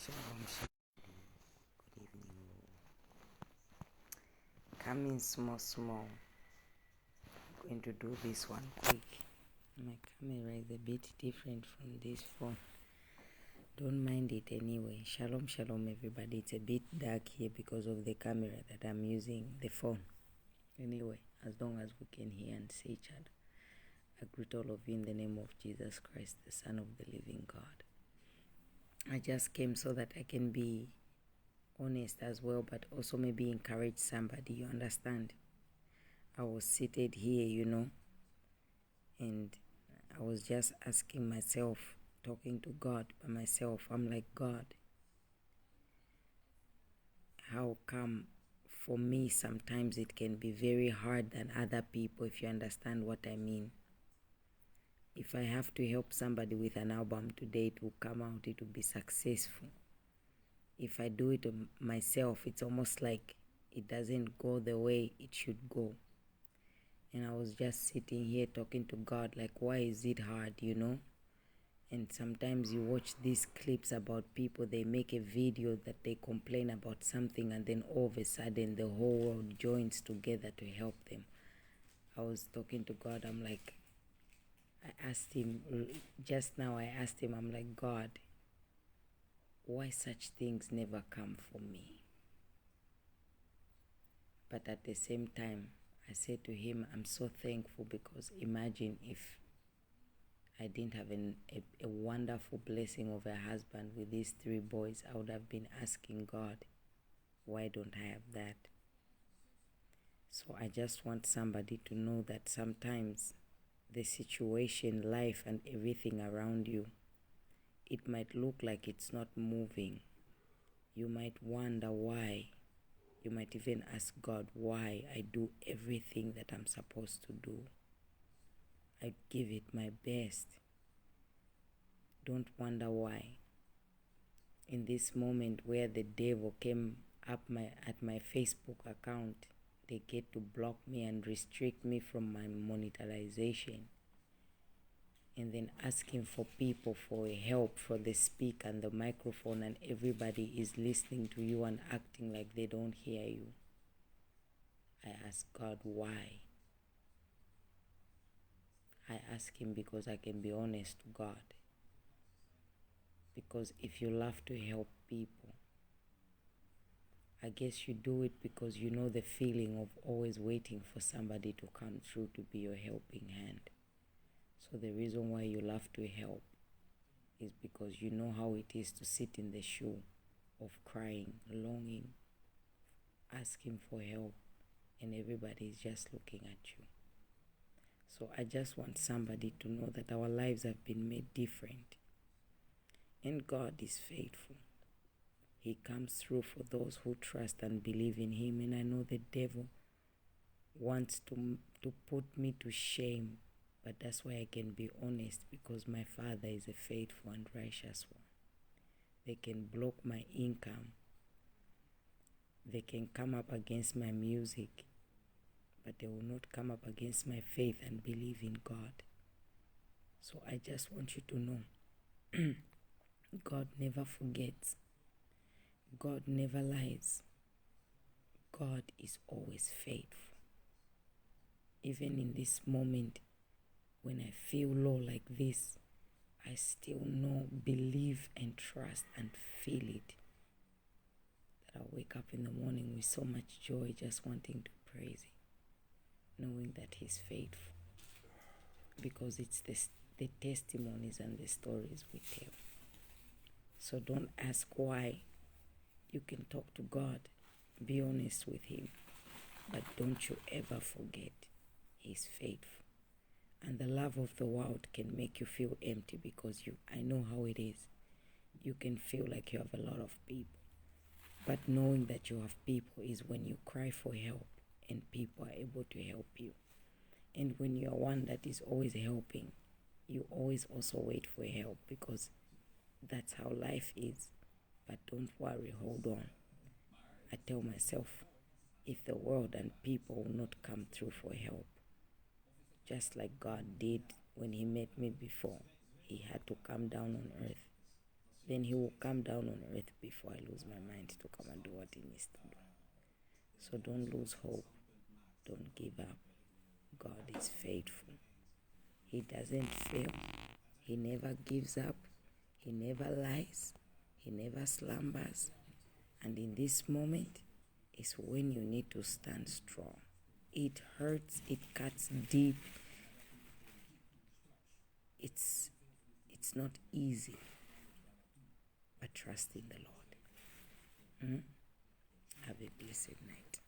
Shalom, good evening. Coming small. I'm going to do this one quick. My camera is a bit different from this phone. Don't mind it anyway. Shalom, everybody. It's a bit dark here because of the camera that I'm using, the phone. Anyway, as long as we can hear and see each other, I greet all of you in the name of Jesus Christ, the Son of the living God. I just came so that I can be honest as well, but also maybe encourage somebody. You understand? I was seated here, and I was just asking myself, talking to God by myself. I'm like, God, how come for me sometimes it can be very hard than other people, if you understand what I mean? If I have to help somebody with an album today, it will come out, it will be successful. If I do it myself, it's almost like it doesn't go the way it should go. And I was just sitting here talking to God, like, why is it hard, And sometimes you watch these clips about people, they make a video that they complain about something, and then all of a sudden the whole world joins together to help them. I was talking to God, I'm like, I asked him, I'm like, God, why such things never come for me? But at the same time, I said to him, I'm so thankful, because imagine if I didn't have a wonderful blessing of a husband with these 3 boys, I would have been asking God, why don't I have that? So I just want somebody to know that sometimes the situation, life, and everything around you, it might look like it's not moving. You might wonder why. You might even ask God why I do everything that I'm supposed to do. I give it my best. Don't wonder why. In this moment where the devil came up at my Facebook account, they get to block me and restrict me from my monetization, and then asking for people for help for the speaker and the microphone, and everybody is listening to you and acting like they don't hear you. I ask God why. I ask him because I can be honest to God. Because if you love to help people, I guess you do it because you know the feeling of always waiting for somebody to come through to be your helping hand. So the reason why you love to help is because you know how it is to sit in the shoe of crying, longing, asking for help, and everybody is just looking at you. So I just want somebody to know that our lives have been made different. And God is faithful. He comes through for those who trust and believe in him. And I know the devil wants to put me to shame. But that's why I can be honest, because my Father is a faithful and righteous one. They can block my income. They can come up against my music, but they will not come up against my faith and believe in God. So I just want you to know, God never forgets. God never lies. God is always faithful. Even in this moment, when I feel low like this, I still know, believe, and trust and feel it. That I wake up in the morning with so much joy, just wanting to praise him, knowing that he's faithful. Because it's the testimonies and the stories we tell. So don't ask why. You can talk to God, be honest with him, but don't you ever forget he's faithful. And the love of the world can make you feel empty, because I know how it is. You can feel like you have a lot of people, but knowing that you have people is when you cry for help and people are able to help you. And when you are one that is always helping, you always also wait for help, because that's how life is. But don't worry, hold on. I tell myself, if the world and people will not come through for help, just like God did when he met me before, he had to come down on earth then he will come down on earth before I lose my mind to come and do what he needs to do. So don't lose hope. Don't give up. God is faithful. He doesn't fail. He never gives up. He never lies. He never slumbers. And in this moment is when you need to stand strong. It hurts. It cuts deep. It's not easy. But trust in the Lord. Have a blessed night.